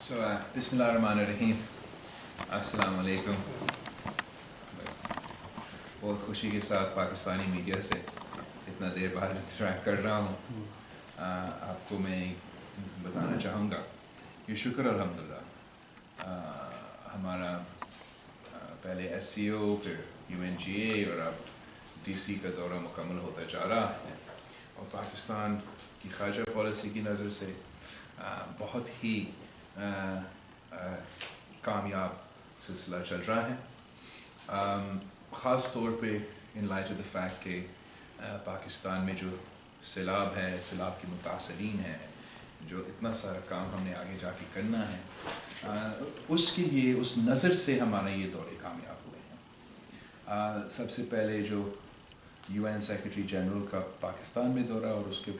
बिस्मिल्लाहिर्रहमानिर्रहीम, अस्सलाम वालेकुम। बहुत खुशी के साथ पाकिस्तानी मीडिया से इतना देर बाद इंटरेक्ट कर रहा हूँ। आपको मैं बताना चाहूँगा कि शुक्र अल्हम्दुलिल्लाह हमारा पहले SCO फिर UNGA और अब DC का दौरा मुकम्मल होता जा रहा है और पाकिस्तान की ख़ारजा पॉलिसी की नज़र से बहुत ही कामयाब सिलसिला चल रहा है। ख़ास तौर पे in light of the fact कि पाकिस्तान में जो सैलाब है, सैलाब के मुतासरीन हैं, जो इतना सारा काम हमने आगे जाके करना है, उसके लिए उस नज़र से हमारा ये दौरे कामयाब हुए हैं। सबसे पहले जो UN सेक्रेटरी जनरल का पाकिस्तान में दौरा और उसके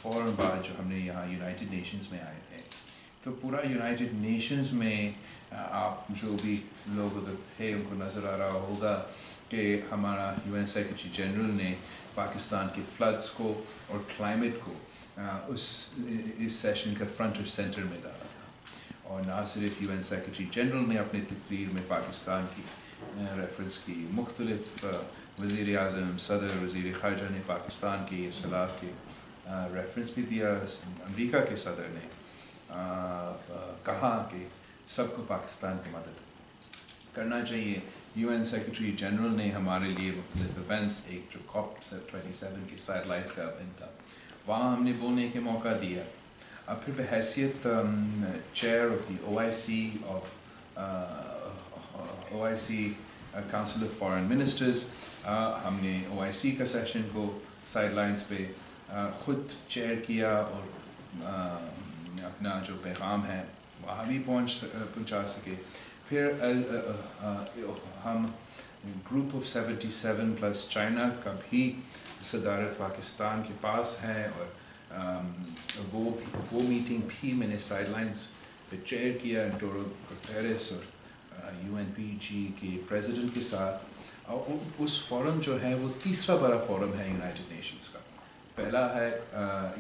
फ़ौरन बाद जो हमने यहाँ यूनाइटेड नेशंस में आए थे, तो पूरा यूनाइटेड नेशंस में आप जो भी लोग उधर थे उनको नज़र आ रहा होगा कि हमारा UN सेक्रेटरी जनरल ने पाकिस्तान के फ्लड्स को और क्लाइमेट को इस सेशन का फ्रंट और सेंटर में डाला था। और ना सिर्फ UN सेक्रेटरी जनरल ने अपने तकरीर में पाकिस्तान की रेफरेंस की, मुख्तलिफ वज़ीर आज़म, सदर, वज़ीर ख़ारजा ने पाकिस्तान के सैलाब के रेफरेंस भी दिया। अमेरिका के सदर ने कहा कि सबको पाकिस्तान की मदद करना चाहिए। UN सेक्रेटरी जनरल ने हमारे लिए मुख्तलिफ इवेंट्स, एक जो COP27 की साइडलाइंस का इवेंट था, वहाँ हमने बोलने के मौका दिया। अब फिर बहैसियत chair of the OIC council of foreign ministers, हमने OIC का सेशन को साइडलाइंस पे ख़ुद चेयर किया और अपना जो पैगाम है वहाँ भी पहुँचा सके। फिर हम ग्रुप ऑफ 77 प्लस चाइना का भी सदारत पाकिस्तान के पास है और वो मीटिंग भी मैंने साइडलाइंस पे चेयर किया एंटोनियो गुटेरेस और UNPG के प्रेसिडेंट के साथ। और उस फोरम जो है वो तीसरा बड़ा फोरम है यूनाइटेड नेशंस का। पहला है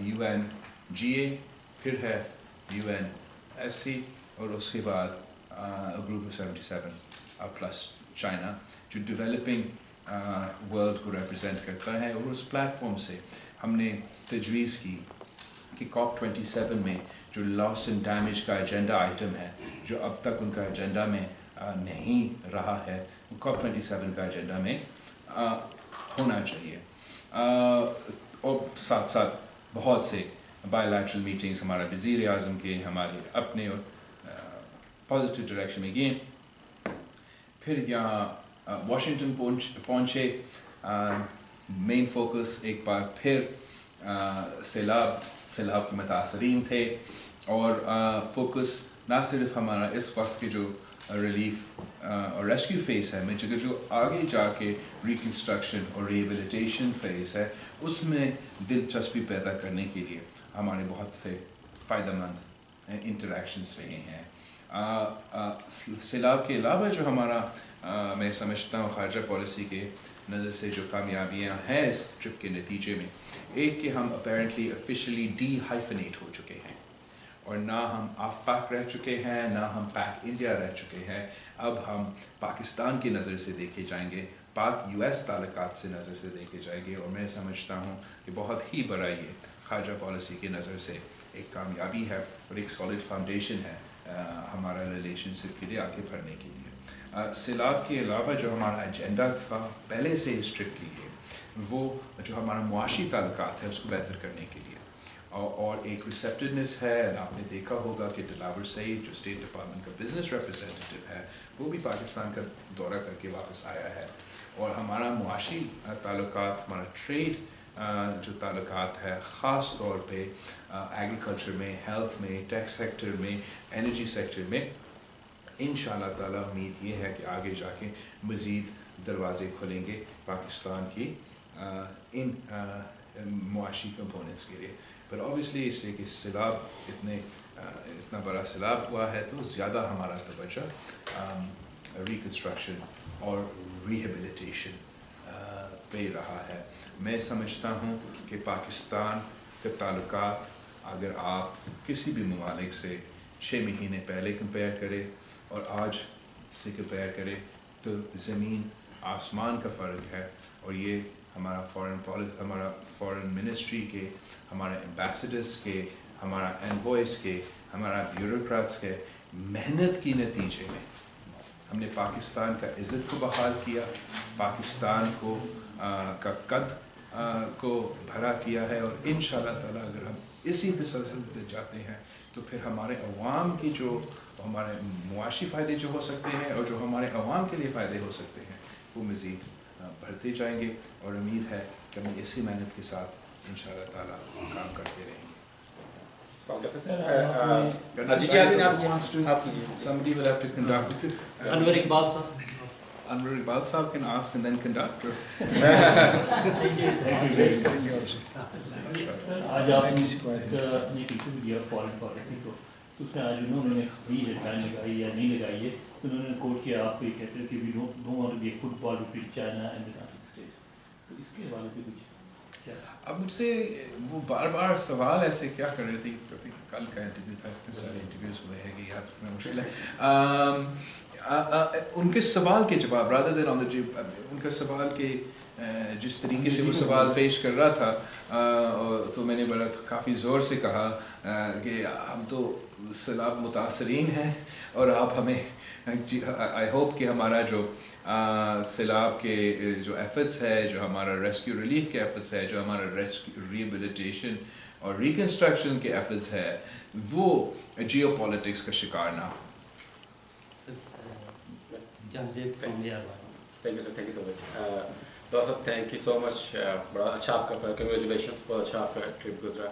UNGA, फिर है UNSC और उसके बाद ग्रुप ऑफ 77 प्लस चाइना जो डेवलपिंग वर्ल्ड को रिप्रेजेंट करता है। और उस प्लेटफॉर्म से हमने तजवीज़ की कि COP27 में जो लॉस एंड डैमेज का एजेंडा आइटम है, जो अब तक उनका एजेंडा में नहीं रहा है, वो COP27 का एजेंडा में होना चाहिए। और साथ साथ बहुत से बायलैटरल मीटिंग्स हमारा वज़ीर आज़म के, हमारे अपने और पॉजिटिव डायरेक्शन में गए। फिर यहाँ वाशिंगटन पहुँचे। मेन फोकस एक बार फिर सैलाब के मुतासरीन थे और फोकस ना सिर्फ हमारा इस वक्त के जो रिलीफ और रेस्क्यू फेज़ है, मगर जो आगे जाके रिकन्स्ट्रक्शन और रिहेबिलिटेशन फेज़ है, उसमें दिलचस्पी पैदा करने के लिए हमारे बहुत से फ़ायदेमंद इंटरेक्शंस रहे हैं। सैलाब के अलावा जो हमारा मैं समझता हूँ ख़ारजा पॉलिसी के नज़र से जो कामयाबियाँ हैं इस ट्रिप के नतीजे में, एक कि हम अपेरेंटली ऑफिशियली डीहाइफनेट हो चुके हैं और ना हम ऑफ पैक रह चुके हैं, ना हम पैक इंडिया रह चुके हैं। अब हम पाकिस्तान की नज़र से देखे जाएंगे, पाक US ताल्लुकात से नज़र से देखे जाएंगे। और मैं समझता हूँ कि बहुत ही बड़ा ये ख़ारजा पॉलिसी की नज़र से एक कामयाबी है और एक सॉलिड फाउंडेशन है हमारा रिलेशनशिप के लिए आगे बढ़ने के लिए। सैलाब के अलावा जो हमारा एजेंडा था पहले से इस ट्रिप के लिए, वो जो हमारा मुआशी ताल्लुकात है उसको बेहतर करने के लिए और एक रिसेप्टिवनेस है। आपने देखा होगा कि दिलावर सईद जो स्टेट डिपार्टमेंट का बिज़नेस रिप्रेजेंटेटिव है, वो भी पाकिस्तान का दौरा करके वापस आया है। और हमारा मुआशी ताल्लुकात, हमारा ट्रेड जो ताल्लुकात है, ख़ास तौर पे एग्रीकल्चर में, हेल्थ में, टैक्स सेक्टर में, एनर्जी सेक्टर में, इंशाअल्लाह ताला उम्मीद ये है कि आगे जाके मज़ीद दरवाज़े खुलेंगे पाकिस्तान की इन मुआशी कंपोनेंट्स के लिए। पर ऑब्वियसली इसलिए कि सैलाब इतना बड़ा सैलाब हुआ है तो ज़्यादा हमारा तवज्जो रिकन्स्ट्रक्शन और रिहेबिलिटेशन पे रहा है। मैं समझता हूँ कि पाकिस्तान के ताल्लुकात अगर आप किसी भी ममालिक से 6 महीने पहले कंपेयर करे और आज से कंपेयर करे तो ज़मीन आसमान का फ़र्क है। और ये हमारा हमारा फॉरेन मिनिस्ट्री के, हमारे एम्बेसडर्स के, हमारा एनवॉयस के, हमारा ब्यूरोक्रेट्स के मेहनत की नतीजे में हमने पाकिस्तान का इज़्ज़त को बहाल किया, पाकिस्तान को का कद को भरा किया है। और इंशाअल्लाह ताला अगर हम इसी तसलसल पे जाते हैं तो फिर हमारे अवाम की जो हमारे मुआशी फ़ायदे जो हो सकते हैं और जो हमारे अवाम के लिए फ़ायदे हो सकते हैं वो मज़ीद बढ़ते जाएंगे। और उम्मीद है कि हम इसी मेहनत के साथ इंशाअल्लाह ताला काम करते रहेंगे। Somebody will have to conduct. Anwar Iqbal sir. Anwar Iqbal sahab can ask and then conduct. आज आपने ये टीचर दिया फॉरेन पॉलिसी को, उसमें आज उन्होंने फ्री हेडलाइन लगाई या नहीं लगाई है, उन्होंने कोट किया आप ये कहते हो कि we don't want to be football between China and the United States, तो इसके हवाले से कुछ क्या? अब मुझसे वो बार बार सवाल ऐसे क्या कर रहे थे, कल का इंटरव्यू था, इतने सारे इंटरव्यूज हुए हैं कि याद रखना मुश्किल है। उनके सवाल के जवाब रादर देन ऑन द उनका सवाल के जिस तरीके से वो सवाल पेश कर रहा था तो मैंने बड़ा काफ़ी ज़ोर से कहा कि हम तो सैलाब मुतासरीन हैं और आप हमें आई होप कि हमारा जो सैलाब के जो एफर्ट्स है, जो हमारा रेस्क्यू रिलीफ के एफर्ट्स है, जो हमारा रेस्क्यू रिहेबिलिटेशन और रिकन्स्ट्रक्शन के एफर्ट्स है, वो जियो पॉलिटिक्स का शिकार ना हो। Thank you so much doctor साहब, थैंक यू सो मच। बड़ा अच्छा आपका कंग्रेचुलेशन, बहुत अच्छा आपका ट्रिप गुजरा।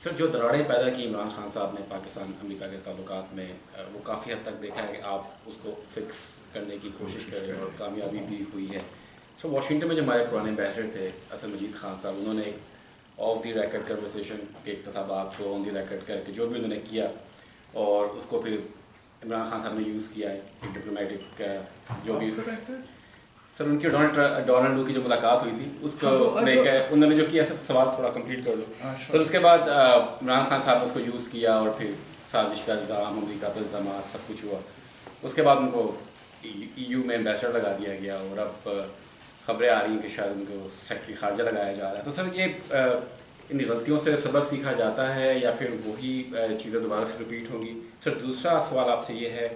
सर, जो दरारें पैदा की इमरान खान साहब ने पाकिस्तान अमेरिका के ताल्लुकात में, वो काफ़ी हद तक देखा है कि आप उसको फिक्स करने की कोशिश कर रहे हैं और कामयाबी भी हुई है। सो वाशिंगटन में जो हमारे पुराने एम्बेसडर थे असद मजीद खान साहब, उन्होंने एक ऑफ द रिकॉर्ड कन्वर्सेशन के इख्तिसाबात को ऑन द रिकॉर्ड करके जो भी उन्होंने किया और उसको फिर इमरान खान साहब ने यूज़ किया है एक डिप्लोमेटिक जो भी सर उनकी डोनाल्ड की जो मुलाकात हुई थी उसको लेकर उन्होंने जो किया। सवाल थोड़ा कंप्लीट कर लो सर। उसके बाद इमरान खान साहब ने उसको यूज़ किया और फिर साजिश का इल्ज़ाम, अमरीका पर इल्ज़ाम, सब कुछ हुआ। उसके बाद उनको EU में एम्बेसडर लगा दिया गया और अब खबरें आ रही हैं कि शायद उनको सेक्रेटरी खारजा लगाया जा रहा है। तो सर ये इन गलतियों से सबक सीखा जाता है या फिर वही चीज़ें दोबारा से रिपीट होंगी? सर दूसरा सवाल आपसे ये है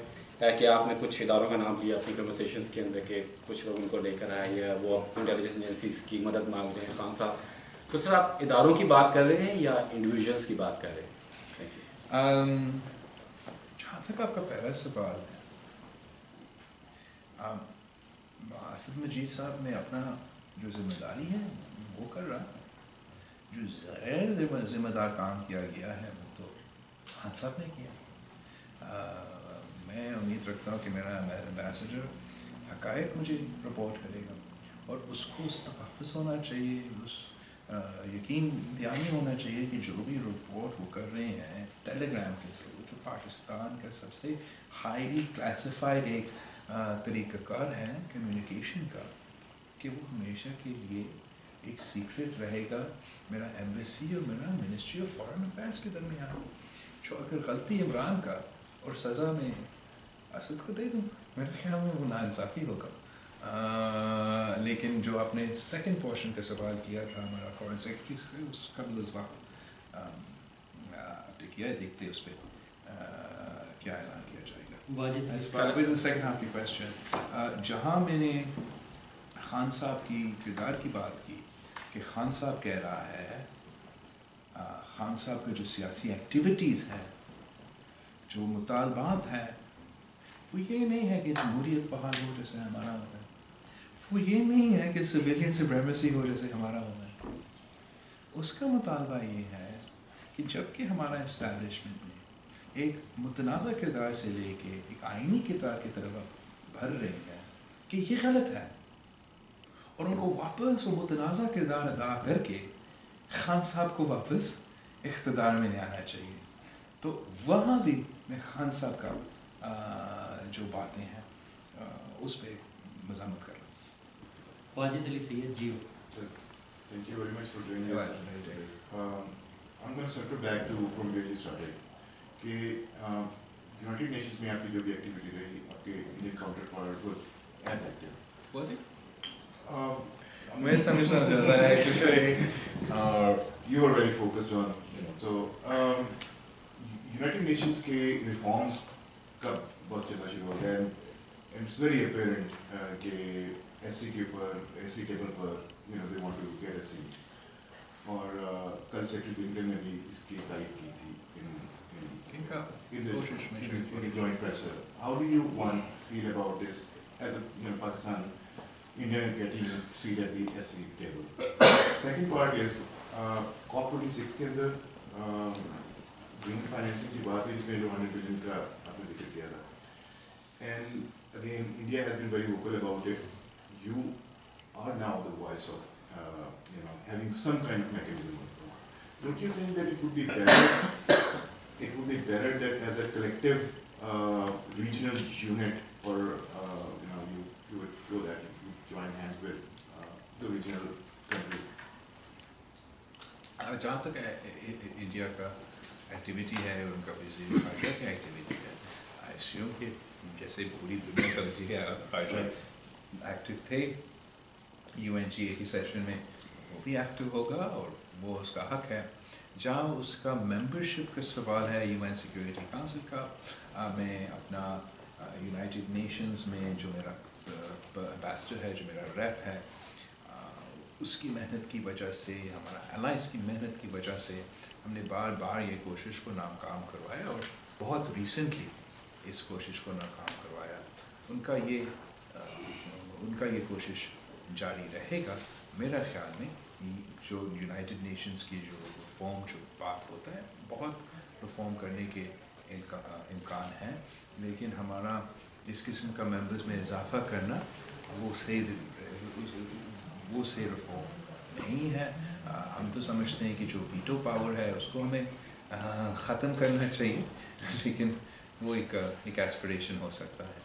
कि आपने कुछ इदारों का नाम लिया अपनी कन्वर्सेशंस के अंदर के कुछ लोग उनको लेकर आए या वो इंटेलिजेंस एजेंसीज की मदद मांग रहे हैं खान साहब, तो सर आप इदारों की बात कर रहे हैं या इंडिविजुअल्स की बात कर रहे हैं? जहाँ तक आपका पहला सवाल है, असद मजीद साहब ने अपना जो जिम्मेदारी है वो कर रहा है, जो गैर जिम्मेदार काम किया गया है वो तो खान साहब ने किया। मैं उम्मीद रखता हूँ कि मेरा एम्बेसडर हक़ाइक़ मुझे रिपोर्ट करेगा और उसको उस तहफ़्फ़ुज़ होना चाहिए, उस यकीन दहानी होना चाहिए कि जो भी रिपोर्ट वो कर रहे हैं टेलीग्राम के थ्रू, जो पाकिस्तान का सबसे हाईली क्लासिफाइड एक तरीक़ाकार है कम्युनिकेशन का, कि वो हमेशा के लिए एक सीक्रेट रहेगा मेरा एम्बेसी और मेरा मिनिस्ट्री ऑफ फॉरेन अफेयर्स के दरमियान। जो अगर गलती इमरान का और सज़ा में असद को दे दूँ, मेरे ख्याल में वो नाइंसाफ़ी होगा। लेकिन जो आपने सेकंड पोर्शन का सवाल किया था हमारा फॉरेन सेक्रेटरी से, उसका लज़्वा आपने किया है, देखते उस पर क्या ऐलान किया जाएगा। With the second half of your question, जहाँ मैंने खान साहब की किरदार की बात की कि खान साहब कह रहा है, खान साहब के जो सियासी एक्टिविटीज़ हैं, जो मुतालबात हैं, वो ये नहीं है कि जमहूरियत बहाल हो जैसे हमारा होता है, वो ये नहीं है कि सिविलियन सुप्रीमेसी हो जैसे हमारा होता है। उसका मुतालबा ये है कि जबकि हमारा इस्टेब्लिशमेंट में एक मुतनाज़ा किरदार से लेके एक आइनी किरदार की तरफ भर रहे हैं कि ये गलत है और उनको वापस वो मुतनाज़ा किरदार अदा करके खान साहब को वापस इख्तिदार में ले आना चाहिए। तो वहाँ भी मैं खान साहब का जो बातें हैं उस पर मज़ामत कर रहा हूँ। वाजिद अली सैयद जी, Thank you very much for joining us. I'm going to circle back to from where you started. کہ یونائٹیڈ نیشنز میں آپ کی جو بھی ایکٹیویٹی رہی آپ کے Indian counter part was as active. Was it? میں سمجھنا چاہتا ہے کیونکہ you are very focused on, so United Nations کے ریفارمس کب بہت چلنا شروع ہو گیا, and it's very apparent کہ ایس سی ٹیبل پر they want to get a seat. اور کل سیکرٹری بلنکن نے بھی اس کی تائید کی تھی in the joint presser. How do you feel about this as a Pakistan India getting a seat at the SC table? Second part is COP26 کے اندر green financing کی بات ہے, اس میں جو 100 billion کا آپ نے ذکر کیا تھا, and again India has been very vocal about it. You are now the voice of having some kind of mechanism. Don't you think that it would be better that as a collective regional unit, or you would do that, you join hands with the regional countries? جہاں تک India کا activity ہے اور ان کا وزیر خارجہ کی activity ہے, آئی اسیوم کہ جیسے پوری دنیا کا وزیر خارجہ ایکٹیو تھے UNGA کی سیشن میں, وہ بھی ایکٹیو ہوگا اور وہ اس کا حق ہے. جہاں اس کا ممبرشپ کا سوال ہے UN سیکیورٹی کونسل کا, میں اپنا یونائٹیڈ نیشنز میں جو میرا امبیسڈر ہے, جو میرا ریپ ہے, اس کی محنت کی وجہ سے, ہمارا الائنس کی محنت کی وجہ سے ہم نے بار بار یہ کوشش کو ناکام کروایا اور بہت ریسنٹلی اس کوشش کو ناکام کروایا. ان کا یہ کوشش جاری رہے گا. میرا خیال میں جو یونائٹڈ نیشنز کی جو ریفارم جو بات ہوتا ہے, بہت ریفارم کرنے کے امکان ہیں, لیکن ہمارا اس قسم کا ممبرز میں اضافہ کرنا وہ صحیح ریفارم نہیں ہے. ہم تو سمجھتے ہیں کہ جو ویٹو پاور ہے اس کو ہمیں ختم کرنا چاہیے, لیکن وہ ایک ایسپریشن ہو سکتا ہے.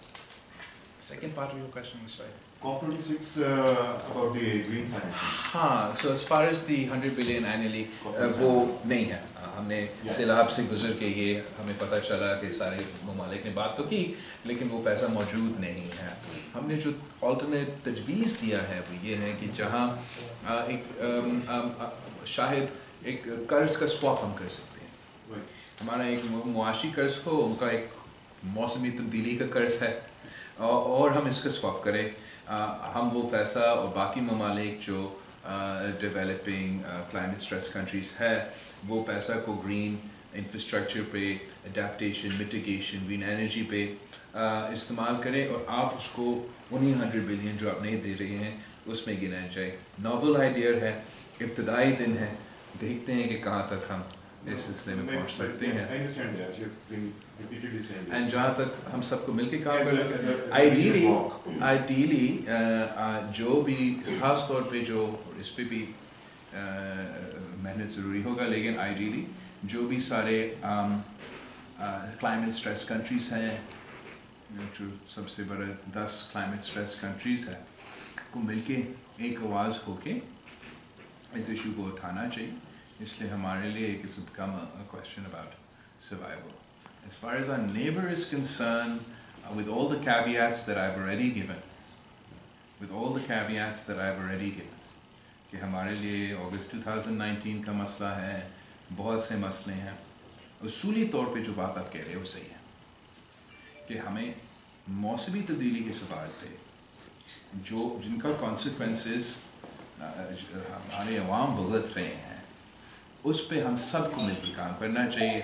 Second part of your question is right. COP26 about the green financing. ہاں, so as far as the 100 billion annually, وہ نہیں ہے. ہم نے سیلاب سے گزر کے یہ ہمیں پتہ چلا کہ سارے ممالک نے بات تو کی, لیکن وہ پیسہ موجود نہیں ہے. ہم نے جو آلٹرنیٹ تجویز دیا ہے وہ یہ ہے کہ جہاں ایک شاید ایک قرض کا سواپ ہم کر سکتے ہیں. ہمارا ایک معاشی قرض ہو, ان کا ایک موسمی تبدیلی کا قرض ہے, اور ہم اس کا سواپ کریں. ہم وہ پیسہ اور باقی ممالک جو ڈیولپنگ کلائمیٹ اسٹریس کنٹریز ہے, وہ پیسہ کو گرین انفراسٹرکچر پہ, اڈیپٹیشن, میٹیگیشن, گرین انرجی پہ استعمال کریں, اور آپ اس کو انہیں 100 بلین جو آپ نہیں دے رہے ہیں اس میں گنا جائے. ناول آئیڈیا ہے, ابتدائی دن ہے, دیکھتے ہیں کہ کہاں تک ہم اس سلسلے میں پہنچ سکتے ہیں. اینڈ جہاں تک ہم سب کو مل کے کام کریں, آئیڈیلی جو بھی خاص طور پہ جو اس پہ بھی محنت ضروری ہوگا, لیکن آئیڈیلی جو بھی سارے کلائمیٹ اسٹریس کنٹریز ہیں, جو سب سے بڑا 10 کلائمیٹ اسٹریس کنٹریز ہیں, کو مل کے ایک آواز ہو کے اس ایشو کو اٹھانا چاہیے. اس لیے ہمارے لیے it's become a question about survival. As far as our neighbor is concerned, with all the caveats that I've already given, کہ ہمارے لیے اگست 2019 کا مسئلہ ہے, بہت سے مسئلے ہیں. اصولی طور پہ جو بات آپ کہہ رہے ہو صحیح ہے کہ ہمیں موسمی تبدیلی کے سوال پہ جن کا کانسیکوینسز ہمارے عوام بھگت رہے ہیں, اس پہ ہم سب کو مل کے کام کرنا چاہیے.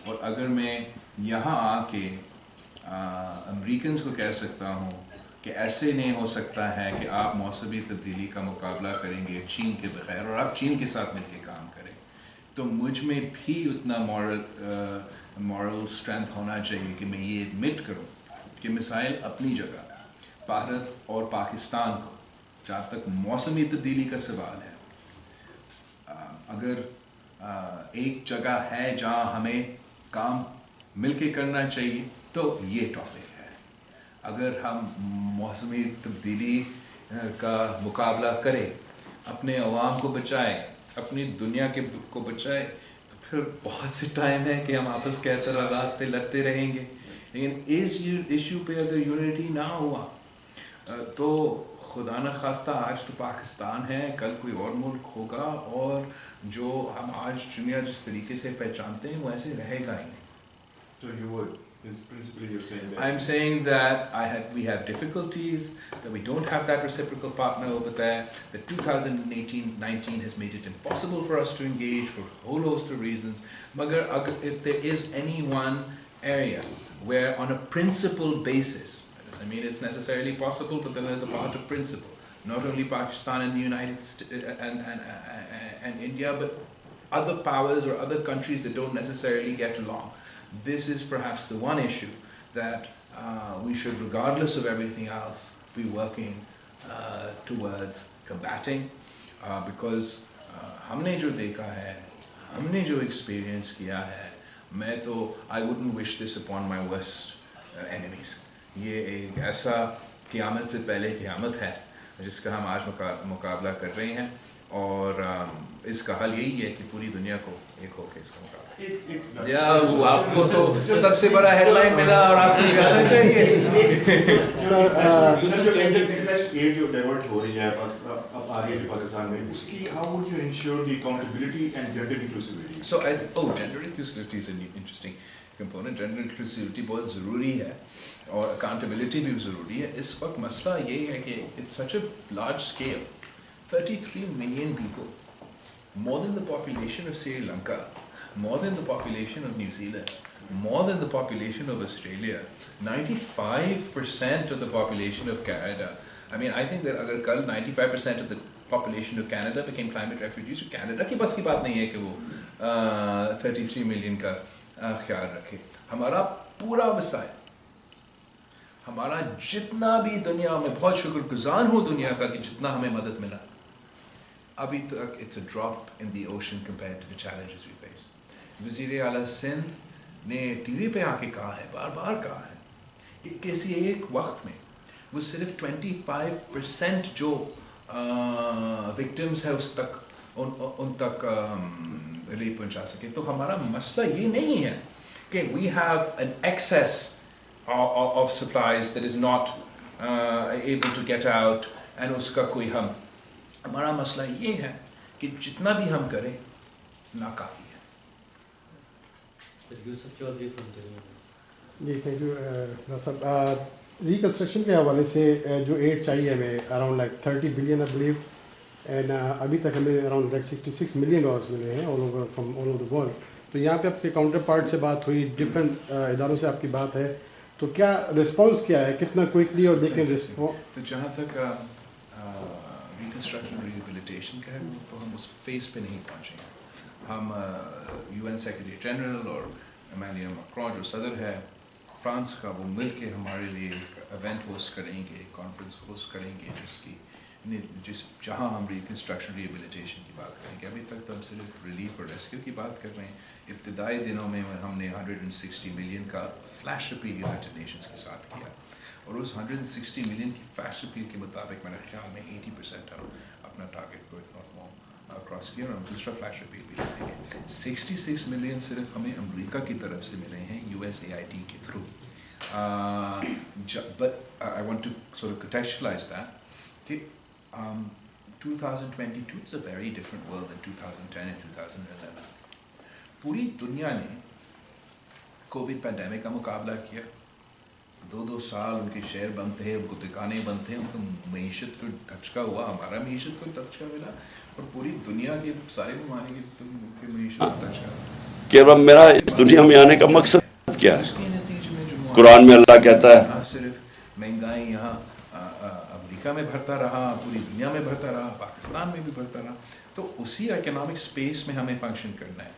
اور اگر میں یہاں آ کے امریکنز کو کہہ سکتا ہوں کہ ایسے نہیں ہو سکتا ہے کہ آپ موسمی تبدیلی کا مقابلہ کریں گے چین کے بغیر, اور آپ چین کے ساتھ مل کے کام کریں, تو مجھ میں بھی اتنا مورل اسٹرینتھ ہونا چاہیے کہ میں یہ ایڈمٹ کروں کہ مسائل اپنی جگہ. بھارت اور پاکستان کو جہاں تک موسمی تبدیلی کا سوال ہے, اگر ایک جگہ ہے جہاں ہمیں کام مل کے کرنا چاہیے تو یہ ٹاپک ہے. اگر ہم موسمی تبدیلی کا مقابلہ کریں, اپنے عوام کو بچائیں, اپنی دنیا کو بچائیں, تو پھر بہت سے ٹائم ہے کہ ہم آپس کے اعتراضات پہ لڑتے رہیں گے. لیکن اس ایشو پہ اگر یونٹی نہ ہوا تو خدا نخواستہ آج تو پاکستان ہے, کل کوئی اور ملک ہوگا, اور جو ہم آج دنیا جس طریقے سے پہچانتے ہیں وہ ایسے رہے گا ہی نہیں. So you would, principally you're saying that. I'm saying that we have difficulties, that we don't have that reciprocal partner over there, that 2018-19 has made it impossible for us to engage for a whole host of reasons. Magar if there is any one area where on a principle basis, that doesn't mean it's necessarily possible, but then there's a part of principle. Not only Pakistan and the United States and India, but other powers or other countries that don't necessarily get along. This is perhaps the one issue that we should, regardless of everything else, be working towards combating, because हमने जो देखा है, हमने जो experience किया है, मैं तो I wouldn't wish this upon my worst enemies. ये एक ऐसा क़यामत से पहले क़यामत है जिसका हम आज मुकाबला कर रहे हैं, और इसका हल यही है कि पूरी दुनिया को एक होकर इसका मुकाबला. या आपको तो सबसे बड़ा हेडलाइन मिला और आपको जाना चाहिए. एड जो डाइवर्ट हो रही है अब आ रही है पाकिस्तान में, उसकी how would you ensure the accountability and gender inclusivity? So gender inclusivity is an interesting component. Gender inclusivity बहुत ज़रूरी है और accountability भी ज़रूरी है. इस वक्त मसला ये है कि it's such a large scale, 33 million people, more than the population of Sri Lanka, more than the population of New Zealand, more than the population of Australia, 95% of the population of Canada. I mean, I think that agar kal 95% of the population of Canada became climate refugees, so Canada की बस की बात नहीं है कि वो 33 million का ख्याल रखे. हमारा पूरा वसाइल, हमारा जितना भी दुनिया में, बहुत शुक्रगुजार हूँ दुनिया का कि जितना हमें मदद मिला, अभी तक it's a drop in the ocean compared to the challenges we face. वज़ीर आला सिंध ने टीवी पे आके कहा है, बार बार कहा है कि किसी एक वक्त में वो सिर्फ 25% जो विक्टिम्स है उस तक उन तक रिलीफ पहुंचा सके. तो हमारा मसला ये नहीं है कि we have an excess of supplies that is not able to get out and उसका कोई हमारा मसला ये है कि जितना भी हम करें नाकाफ़ी है. यूसुफ चौधरी फ्रॉम जी थैंक यू. रिकन्स्ट्रक्शन के हवाले से जो एड चाहिए हमें around like 30 billion I believe, and अभी तक हमें अराउंड लाइक $66 मिलियन मिले हैं all over from all over the world. तो यहाँ पे आपके काउंटर पार्ट से बात हुई, डिफरेंट इदारों से आपकी बात है, तो क्या रिस्पॉन्स क्या है, कितना क्विकली और देखें रिस्पॉन्स. तो जहाँ तक रिकन्स्ट्रक्शन रिहेबिलिटेशन का है तो हम उस फेज पे नहीं पहुँचेंगे. हम UN सेक्रेटरी जनरल और इमैनुअल मैक्रोन जो सदर है फ्रांस का, वो मिल के हमारे लिए एक इवेंट होस्ट करेंगे, एक कॉन्फ्रेंस होस्ट करेंगे जहाँ हम रिकन्स्ट्रक्शन रिहेबिलिटेशन की बात करेंगे. अभी तक तो हम सिर्फ रिलीफ और रेस्क्यू की बात कर रहे हैं. इब्तिदाई दिनों में हमने 160 मिलियन का फ्लैश अपील यूनाइटेड नेशंस के साथ किया, और उस 160 मिलियन की फ्लैश अपील के मुताबिक मेरे ख्याल में 80% हम अपना टारगेट को इफ नॉट मोर क्रॉस किया, और हम दूसरा फ्लैश अपील भी रखेंगे. 66 मिलियन सिर्फ हमें अमेरिका की तरफ से मिले हैं USAID के through. But I want to sort of contextualize that कि 2022 is a very different world than 2010 and 2011. पूरी दुनिया ने कोविड पैंडेमिक का मुकाबला किया. 2 साल उनके शहर बंद थे, उनको दुकानें बंद थे, उनको मईशत को धचका हुआ, हमारा मईशत को धचका मिला, और पूरी दुनिया के सारे ममालिक की मईशत को धचका मिला. कि रब मेरा इस दुनिया में आने का मकसद क्या है? उसके नतीजे में जो कुरान में अल्लाह कहता है, ना सिर्फ महंगाई यहाँ अमेरिका में बढ़ता रहा, पूरी दुनिया में बढ़ता रहा, पाकिस्तान में भी बढ़ता रहा. तो उसी इकोनॉमिक स्पेस में हमें फंक्शन करना है.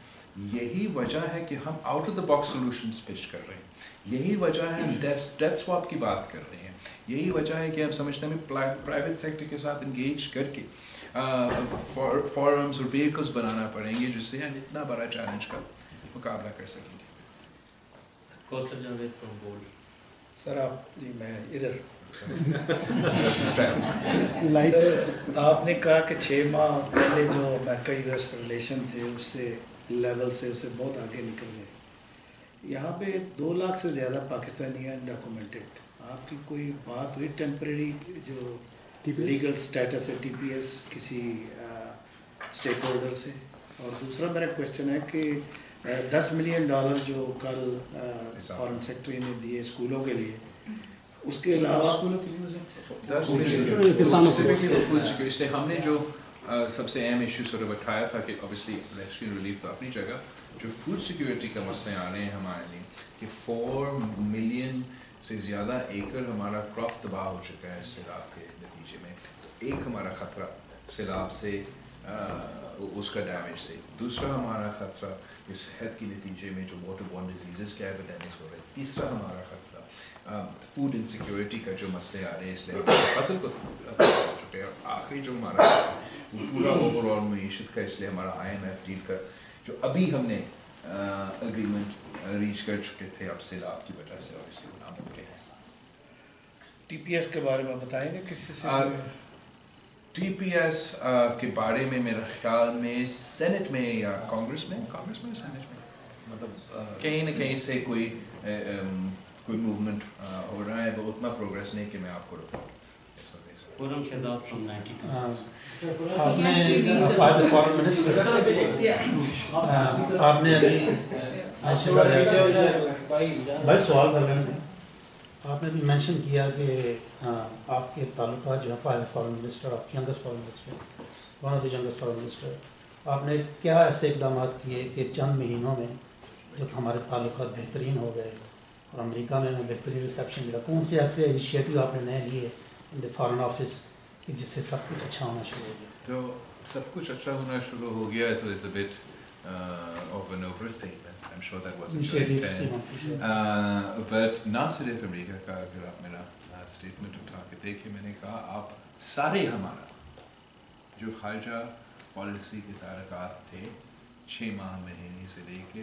यही वजह है कि हम out of the box solutions पेश कर रहे हैं. यही वजह है हम डेथ स्वैप की बात कर रहे हैं. यही वजह है कि हम समझते हैं प्राइवेट सेक्टर के साथ इंगेज करके फॉरम्स और व्हीकल्स बनाना पड़ेंगे जिससे हम इतना बड़ा चैलेंज का मुकाबला कर सकेंगे. Kausar Javed from board. Sir आप जी मैं इधर लाइक आपने कहा कि 6 माह पहले जो अमेरिका US रिलेशन थे उससे लेवल से उसे बहुत आगे निकल गए। यहाँ पे 2 लाख से ज़्यादा पाकिस्तानी हैं अनडॉक्यूमेंटेड। आपकी कोई बात हुई टेम्परेरी जो लीगल स्टेटस है TPS किसी स्टेक होल्डर से? और दूसरा मेरा क्वेश्चन है कि $10 मिलियन जो कल फॉरेन सेक्रेटरी ने दिए स्कूलों के लिए, उसके अलावा इसलिए हमने जो सबसे अहम इशू सर उठाया था कि ऑब्वियसली रेस्क्यू रिलीफ तो अपनी जगह, जो फूड सिक्योरिटी का मसले आ रहे हैं हमारे लिए कि 4 मिलियन से ज़्यादा एकड़ हमारा क्रॉप तबाह हो चुका है सैलाब के नतीजे में। तो एक हमारा ख़तरा सैलाब से उसका डैमेज से, दूसरा हमारा ख़तरा इस सेहत के नतीजे में जो वाटर बॉर्न डिजीज़ के एपिडेमिक्स हो रहे हैं, तीसरा हमारा ख़तरा फूड इनसिक्योरिटी का जो मसले आ रहे हैं, इसलिए फसल को हो चुके हैं। और आखिरी जो हमारा पूरा ओवरऑल मीशत का, इसलिए हमारा IMF डील का जो अभी हमने एग्रीमेंट रीच कर चुके थे, अब सैलाब की वजह से ऑब्वियसली वो नामुमकिन है। TPS के बारे में बताएंगे किसी से? TPS के बारे में मेरा ख्याल में सेनेट में या कांग्रेस में सेनेट में मतलब कहीं न कहीं से कोई मूवमेंट हो रहा है, वो उतना प्रोग्रेस नहीं कि मैं आपको रिपोर्ट। Puram Shahzad from 92. आपने फॉरेन मिनिस्टर आपने अभी भाई सवाल कर रहे हैं, आपने भी मेंशन किया कि आपके ताल्लुकात जो है फॉरेन मिनिस्टर, आप youngest foreign minister, one of the youngest foreign minister, आपने क्या ऐसे इकदाम किए कि चंद महीनों में जो हमारे ताल्लुकात बेहतरीन हो गए और अमेरिका में हमें बेहतरीन रिसेप्शन मिला? कौन से ऐसे इनिशिएटिव आपने नए लिए इन द फॉरेन ऑफिस कि जिससे सब कुछ अच्छा होना शुरू हो गया? तो सब कुछ अच्छा होना शुरू हो गया है तो it's a bit of an overstatement. I'm sure that wasn't your intent. But ना सिर्फ अमेरिका का, अगर आप मेरा स्टेटमेंट उठा के देखें, मैंने कहा आप सारे हमारा जो खारजा पॉलिसी के तारकात थे 6 माह महीने से लेके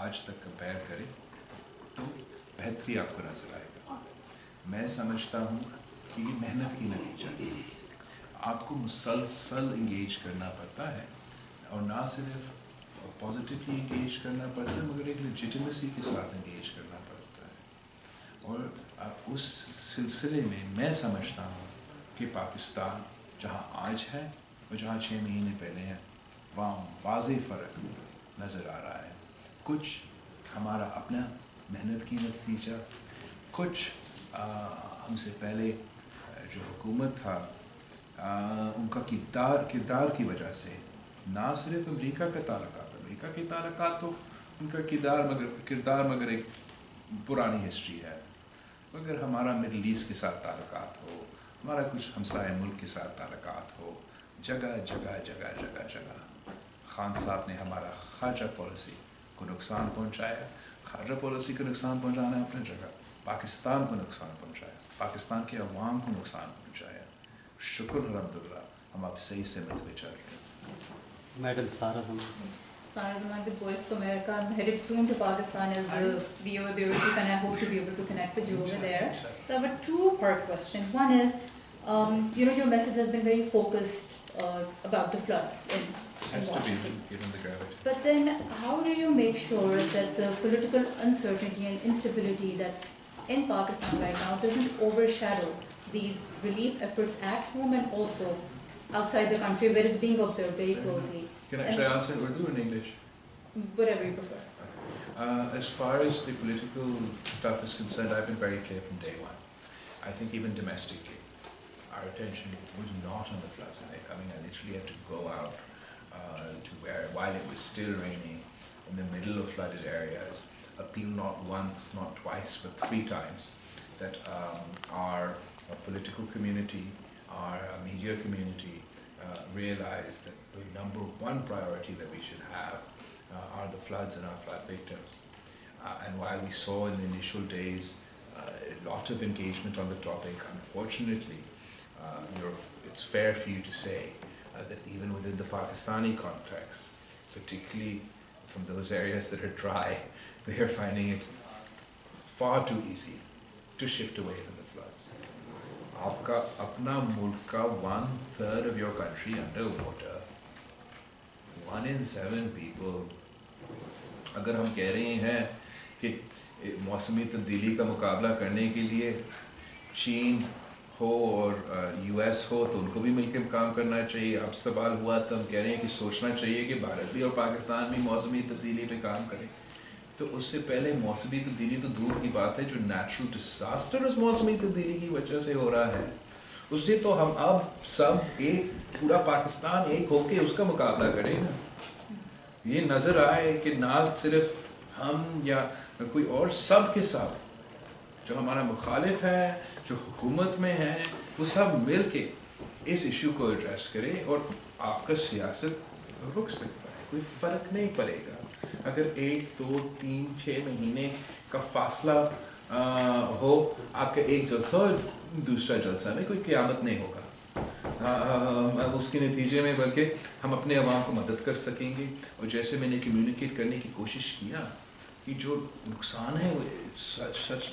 आज तक कंपेयर करें तो बेहतरी आपको नजर आएगा। मैं समझता हूँ कि ये मेहनत की नतीजा है। आपको मुसलसल इंगेज करना पड़ता है और ना सिर्फ पॉजिटिवली इंगेज करना पड़ता है मगर एक लेजिटिमेसी के साथ इंगेज करना पड़ता है। और उस सिलसिले में मैं समझता हूँ कि पाकिस्तान जहाँ आज है और जहाँ 6 महीने पहले है, वहाँ वाज़ेह फ़र्क नज़र आ रहा है। कुछ हमारा अपना मेहनत की नतीजा, कुछ हमसे पहले जो हुकूमत था उनका किरदार की वजह से, ना सिर्फ अमेरिका के ताल्लुकात तो उनका किरदार मगर एक पुरानी हिस्ट्री है, अगर हमारा मिडल ईस्ट के साथ ताल्लुकात हो, हमारा कुछ हमसाय मुल्क के साथ ताल्लुकात हो, जगह खान साहब ने हमारा खारजा पॉलिसी को नुकसान पहुँचाया। खारजा पॉलिसी को नुकसान पहुँचाना अपनी जगह, पाकिस्तान को नुकसान पहुँचाया, पाकिस्तान के अवाम को नुकसान पहुँचाया। शुक्र अल्हम्दुलिल्लाह हम आप सही सिमत पे चल रहे हैं। Madam Sarah Zaman. Sarah Zaman, the Voice of America. I'm headed soon to Pakistan as the VOA Bureau Chief, and I hope to be able to connect with you over there. So I have a 2-part question. One is, your message has been very focused about the floods in Has to be Washington. given the gravity. But then, how do you make sure that the political uncertainty and instability that's in Pakistan right now doesn't overshadow these relief efforts at home and also outside the country where it's being observed very closely? Can I answer in Urdu or in English? Whatever you prefer. As far as the political stuff is concerned, I've been very clear from day one. I think even domestically, our attention was not on the floods. I literally had to go out to where, while it was still raining, in the middle of flooded areas, appeal not once, not twice, but 3 times that our political community, our media community realize that the number 1 priority that we should have are the floods and our flood victims. And while we saw in the initial days a lot of engagement on the topic, unfortunately, it's fair for you to say that even within the Pakistani context, particularly from those areas that are dry, they are finding it far too easy to shift away from the floods. Apna mulk ka 1/3 of your country underwater. 1 in 7 people, اگر ہم کہہ رہے ہیں کہ موسمی تبدیلی کا مقابلہ کرنے کے لیے چین ہو اور یو ایس ہو تو ان کو بھی مل کے کام کرنا چاہیے. اب سوال ہوا تو ہم کہہ رہے ہیں کہ سوچنا چاہیے کہ بھارت بھی اور پاکستان بھی موسمی تبدیلی پہ کام کرے. تو اس سے پہلے موسمی تبدیلی تو دور کی بات ہے, جو نیچرل ڈساسٹر اس موسمی تبدیلی کی وجہ سے ہو رہا ہے اس سے تو ہم اب سب ایک پورا پاکستان ایک ہو کے اس کا مقابلہ کریں نا. یہ نظر آئے کہ نہ صرف ہم یا کوئی اور, سب کے ساتھ جو ہمارا مخالف ہے, جو حکومت میں ہے, وہ سب مل کے اس ایشو کو ایڈریس کرے اور آپ کا سیاست رک سکتا ہے. کوئی فرق نہیں پڑے گا اگر 1 2 3 6 مہینے کا فاصلہ ہو. آپ کا ایک جلسہ اور دوسرا جلسہ میں کوئی قیامت نہیں ہوگا. اس کے نتیجے میں بلکہ ہم اپنے عوام کو مدد کر سکیں گے. اور جیسے میں نے کمیونیکیٹ کرنے کی کوشش کیا کہ جو نقصان ہے such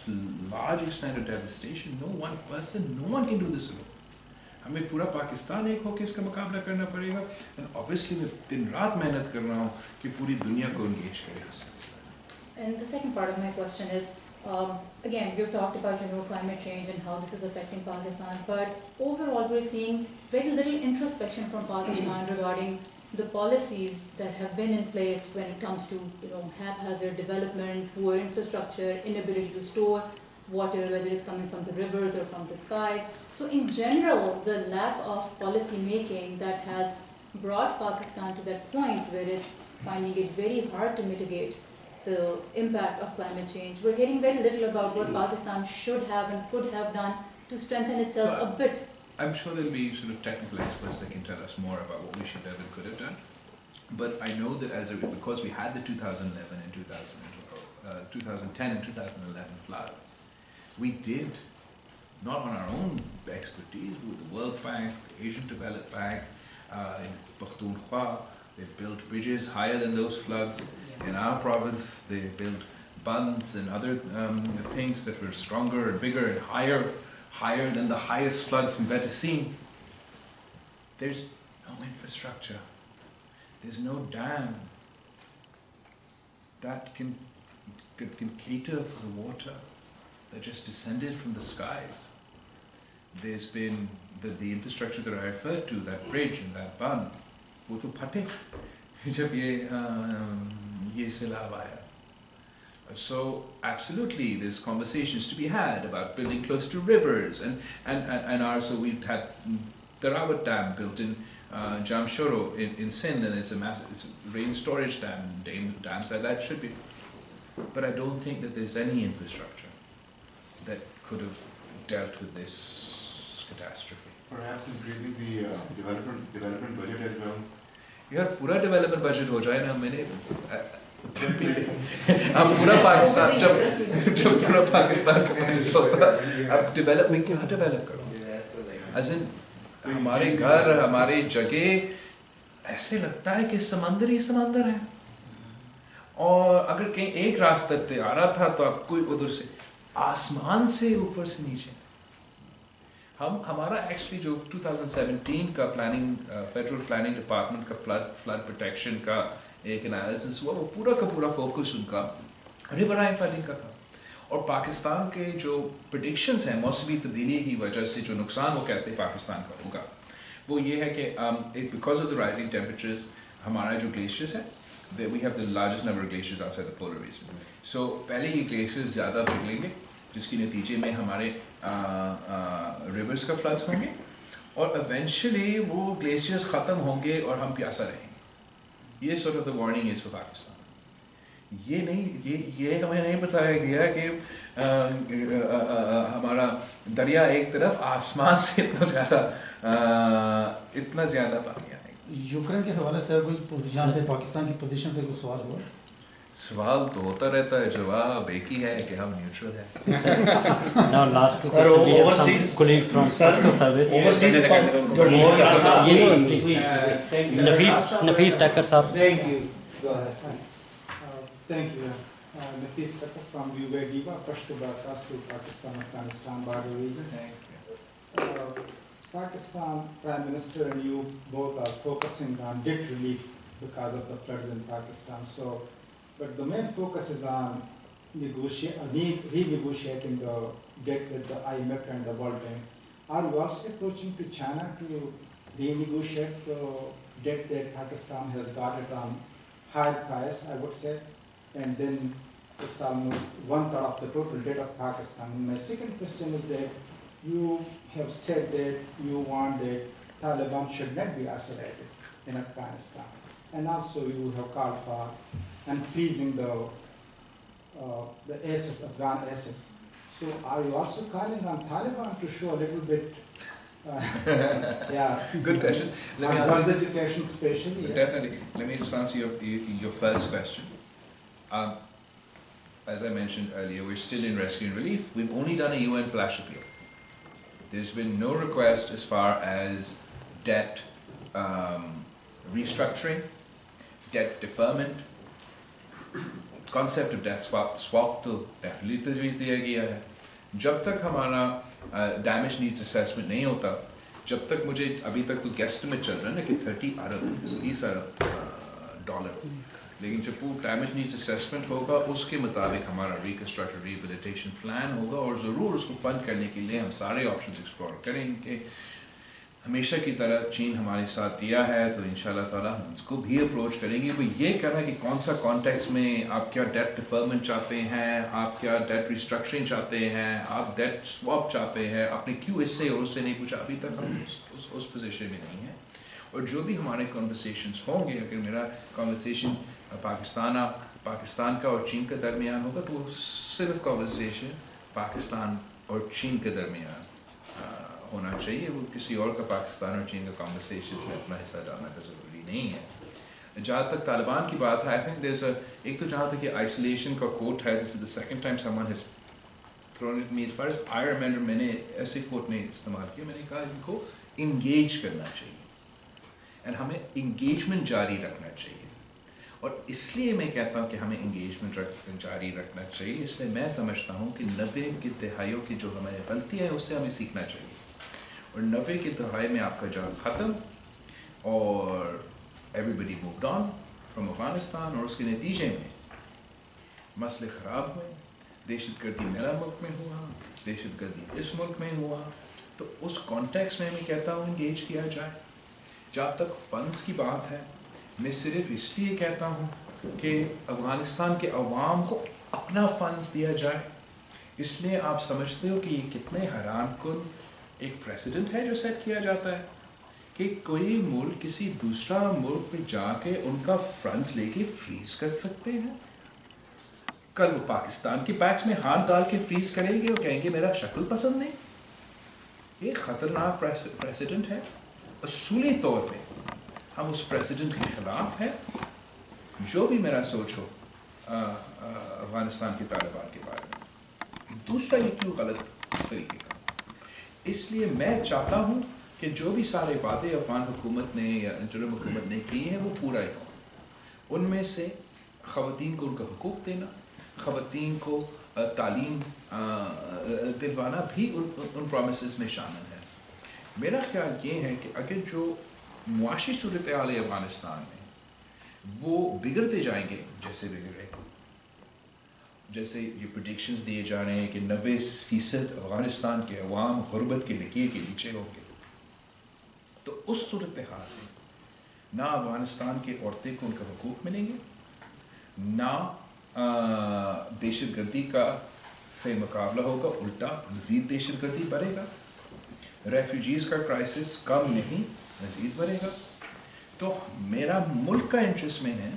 large extent of devastation, no one person, no one can do this alone. ہمیں پورا پاکستان ایک ہو کے اس کا مقابلہ کرنا پڑے گا. and obviously میں دن رات محنت کر رہا ہوں کہ پوری دنیا کو انگیج کرے اس سلسلے. And the second part of my question is, again, we've talked about climate change and how this is affecting Pakistan, but overall we're seeing very little introspection from Pakistan regarding the policies that have been in place when it comes to haphazard development, poor infrastructure, inability to store water, whether it's coming from the rivers or from the skies. So in general, the lack of policy making that has brought Pakistan to that point where it's finding it very hard to mitigate the impact of climate change. We're hearing very little about what Pakistan should have and could have done to strengthen itself a bit. I'm sure there'll be sort of technical experts that can tell us more about what we should have and could have done. But I know that because we had the 2011 and 2010 and 2011 floods, we did, not on our own expertise, with the World Bank, the Asian Development Bank, in Pakhtunkhwa, they built bridges higher than those floods. In our province, they built bunds and other things that were stronger and bigger and higher than the highest floods we've ever seen. There's no infrastructure. There's no dam that can cater for the water that just descended from the skies. There's been the infrastructure that I referred to, that bridge and that bund, وہ تو پھٹے جب یہ سیلاب آیا. So absolutely, there's conversations to be had about building close to rivers, and also we've had Tarawat Dam built in Jamshoro in Sindh, and it's a massive rain storage dam. Dams like that should be, but I don't think that there's any infrastructure that could have dealt with this catastrophe. Perhaps increasing the development budget as well. یار پورا development budget ہو جائے نا. میں نے اب پورا پاکستان جب پورا پاکستان کا بجٹ ہوتا اب ڈیولپمنٹ کہاں ڈیولپ کرو. ایز ان ہمارے گھر ہمارے جگہ ایسے لگتا ہے کہ سمندر ہی سمندر ہے, اور اگر کہیں ایک راستہ آ رہا تھا تو اب کوئی ادھر سے آسمان سے اوپر سے نیچے. ہمارا ایکچولی جو 2017 کا فیڈرل پلاننگ ڈپارٹمنٹ کا فلڈ پروٹیکشن کا ایک انالیسس ہوا, وہ پورا کا پورا فوکس ان کا ریورائن فلڈنگ کا تھا. اور پاکستان کے جو پریڈکشنز ہیں موسمی تبدیلی کی وجہ سے جو نقصان وہ کہتے ہیں پاکستان کا ہوگا, وہ یہ ہے کہ because of the rising temperatures ہمارا جو گلیشیئرس ہے we have the largest number of glaciers outside the polar region. So پہلے یہ گلیشیئرز زیادہ پگھلیں گے جس کے نتیجے میں ہمارے ریورس کا فلڈس ہوں گے, اور ایونچولی وہ گلیشیئرز ختم ہوں گے اور ہم پیاسا رہیں گے. یہ sort of the warning is for Pakistan. یہ ہمیں نہیں بتایا گیا کہ ہمارا دریا ایک طرف آسمان سے اتنا زیادہ پانی آئے گا. یوکرین کے حوالے سے یہاں پہ پاکستان کی پوزیشن پہ کوئی سوال ہوا؟ سوال تو ہوتا رہتا ہے, جواب ایک ہی ہے کہ ہم نیوٹرل ہیں. Now last two questions we have some colleagues from Postal Service. Nafis Takkar Saab. Thank you. Go ahead. Thank you. Nafis Takkar from UBIDIVA, Pashto broadcast to Pakistan-Afghanistan border region. Pakistan Prime Minister and you both are focusing on debt relief because of the floods in Pakistan. So, but the main focus is on renegotiating the debt with the IMF and the World Bank. Are you also approaching to China to renegotiate the debt that Pakistan has got it on high price, I would say, and then it's almost 1/3 of the total debt of Pakistan. And my second question is that you have said that you want that Taliban should not be isolated in Afghanistan, and also you have called for unfreezing the assets, Afghan assets. So are you also calling on Taliban to show a little bit? Good questions. Let me girls' answer. education especially. Yeah. Definitely. Let me just answer your first question. As I mentioned earlier, we're still in rescue and relief. We've only done a UN flash appeal. There's been no request as far as debt restructuring, debt deferment. Concept of debt swap तो definitely तजवीज़ दिया गया है. जब तक हमारा damage needs assessment नहीं होता, जब तक मुझे अभी तक तो गेस्टिमेट चल रहा है ना कि 30 अरब डॉलर, लेकिन जब वो डैमेज नीड्स असेसमेंट होगा उसके मुताबिक हमारा रिकन्स्ट्रक्शन रिहेबिलिटेशन प्लान होगा और ज़रूर उसको फंड करने के लिए हम सारे ऑप्शंस एक्सप्लोर करेंगे. हमेशा की तरह चीन हमारे साथ दिया है तो इंशाल्लाह ताला हम उसको भी अप्रोच करेंगे. वो ये कहना कि कौन सा कॉन्टेक्स्ट में आप क्या डेट डिफरमेंट चाहते हैं, आप क्या डेट रिस्ट्रक्चरिंग चाहते हैं, आप डेट स्वैप चाहते हैं, आपने क्यों इससे और उससे नहीं पूछा, अभी तक हम उस पोजीशन में नहीं है. और जो भी हमारे कन्वर्सेशंस होंगे, अगर मेरा कन्वर्सेशन पाकिस्तान का और चीन के दरमियान होगा तो वो सिर्फ कन्वर्सेशन पाकिस्तान और चीन के दरमियान होना चाहिए. वो किसी और का पाकिस्तान और चीन का कन्वर्सेशंस में अपना हिस्सा डालना का ज़रूरी नहीं है. जहाँ तक तालिबान की बात है, आई थिंक देयर इज़ एक तो जहाँ तक ये आइसोलेशन का कोट है, this is the second time someone has thrown it me. As far as I remember मैंने ऐसे कोट नहीं इस्तेमाल किया. मैंने कहा इनको इंगेज करना चाहिए एंड हमें इंगेजमेंट जारी रखना चाहिए. और इसलिए मैं कहता हूँ कि हमें इंगेजमेंट जारी रखना चाहिए. इसलिए मैं समझता हूँ कि 90 की दहाइयों की जो हमारी गलतियाँ हैं उससे हमें सीखना चाहिए. और 90 की दहाई में आपका जंग ख़त्म और everybody moved on from Afghanistan, और उसके नतीजे में मसले ख़राब हुए. दहशतगर्दी मेरा मुल्क में हुआ, दहशतगर्दी इस मुल्क में हुआ. तो उस कॉन्टेक्स्ट में मैं कहता हूँ इंगेज किया जाए. जहाँ तक फ़ंड्स की बात है, मैं सिर्फ इसलिए कहता हूँ कि अफ़गानिस्तान के अवाम को अपना फ़ंड्स दिया जाए. इसलिए आप समझते हो कि ये कितने हैरानकुन एक प्रेसिडेंट है जो सेट किया जाता है कि कोई मुल्क किसी दूसरा मुल्क पे जाके उनका फंड्स लेके फ्रीज कर सकते हैं. कल वो पाकिस्तान के पैक्स में हाथ डाल के फ्रीज करेंगे और कहेंगे मेरा शक्ल पसंद नहीं. ये ख़तरनाक प्रेसिडेंट है. असूली तौर पे हम उस प्रेसिडेंट के ख़िलाफ़ हैं, जो भी मेरा सोच हो अफ़गानिस्तान के तालिबान के बारे में. दूसरा ये क्यों गलत तरीके का. इसलिए मैं चाहता हूँ कि जो भी सारे वादे अफ़गान हुकूमत ने या इंटरिम हुकूमत ने किए हैं वो पूरा ही हों. उनमें से ख़वातीन को उनका हुकूक देना, ख़वातीन को तालीम दिलवाना भी उन प्रोमिसेस में शामिल है. मेरा ख्याल ये है कि अगर जो मुआशी सूरत हाल है अफ़गानिस्तान में वो बिगड़ते जाएंगे, जैसे बिगड़े, जैसे ये प्रेडिक्शंस दिए जा रहे हैं कि 90% अफ़गानिस्तान के अवाम गुर्बत के लकीर के नीचे होंगे, तो उस सूरत हाल में ना अफ़गानिस्तान के औरतें को उनका हुकूक मिलेंगे, ना दहशतगर्दी का से मुकाबला होगा, उल्टा मज़ीद दहशतगर्दी बढ़ेगा. रेफ्यूजीज़ का क्राइसिस कम नहीं मज़ीद बढ़ेगा. तो मेरा मुल्क का इंटरेस्ट में है,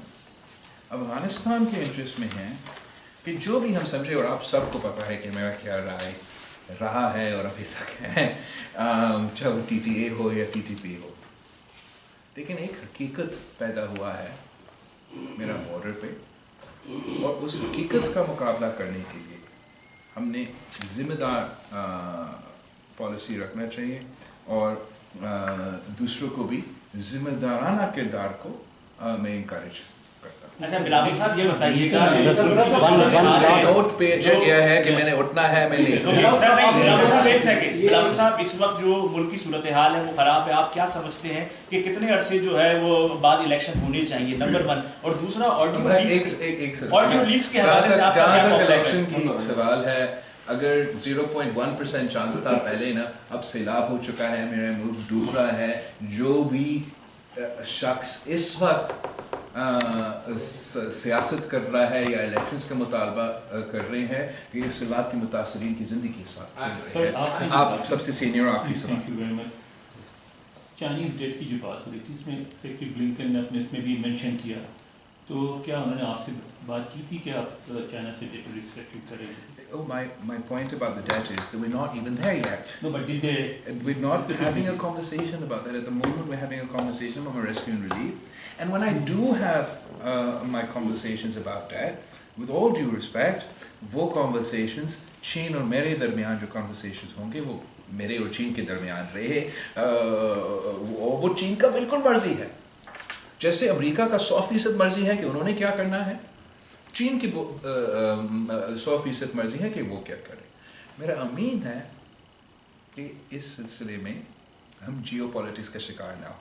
अफ़गानिस्तान के इंटरेस्ट में है कि जो भी हम समझे, और आप सबको पता है कि मेरा क्या राय रहा है और अभी तक है, चाहे वो TTA हो या TTP हो. लेकिन एक हकीकत पैदा हुआ है मेरा बॉर्डर पे, और उस हकीकत का मुकाबला करने के लिए हमने ज़िम्मेदार पॉलिसी रखना चाहिए और दूसरों को भी ज़िम्मेदाराना किरदार को मैं इंकरेज करता। अच्छा बिलावल साहब ये बताइएगा, नोट पे जो किया है कि मैंने उठना है, मैं नहीं। बिलावल साहब एक सेकंड, बिलावल साहब इस वक्त जो मुल्क की सूरत हाल है वो खराब है, आप क्या समझते हैं कि कितने अरसे जो है वो बाद इलेक्शन होने चाहिए, नंबर 1, और दूसरा ऑडियो लीक्स के हवाले से आपका क्या कहना है? इलेक्शन की सवाल है, अगर 0.1% चांस था पहले ना, अब सैलाब हो चुका है, मेरा मुल्क डूब रहा है, जो भी शख्स इस वक्त सियासत कर रहा है या इलेक्शंस का मुतालबा कर रहे हैं, ये सैलाब की मुतासरीन की ज़िंदगी के साथ खेल रहे हैं। आप सबसे सीनियर आखिरी सवाल। चाइनीज़ डेट की जो बात हो रही थी, इसमें सेक्रेटरी ब्लिंकन ने अपने इसमें भी मेंशन किया, तो क्या उन्होंने आपसे बात की थी कि आप चाइना से डेट रिस्ट्रिक्ट करेंगे? Oh, my point about the debt is that we're not even there yet. No, but did they? We're not having a conversation about that at the moment. We're having a conversation about rescue and relief. And when I do have my conversations about that, with all due respect, वो conversations चीन और मेरे दरमियान जो conversations होंगे वो मेरे और चीन के दरमियान रहे, वो चीन का बिल्कुल मर्जी है, जैसे अमेरिका का 100% मर्जी है कि उन्होंने क्या करना है, चीन की 100% मर्जी है कि वो क्या करे। मेरा उम्मीद है कि इस सिलसिले में हम जियोपॉलिटिक्स का शिकार ना हो।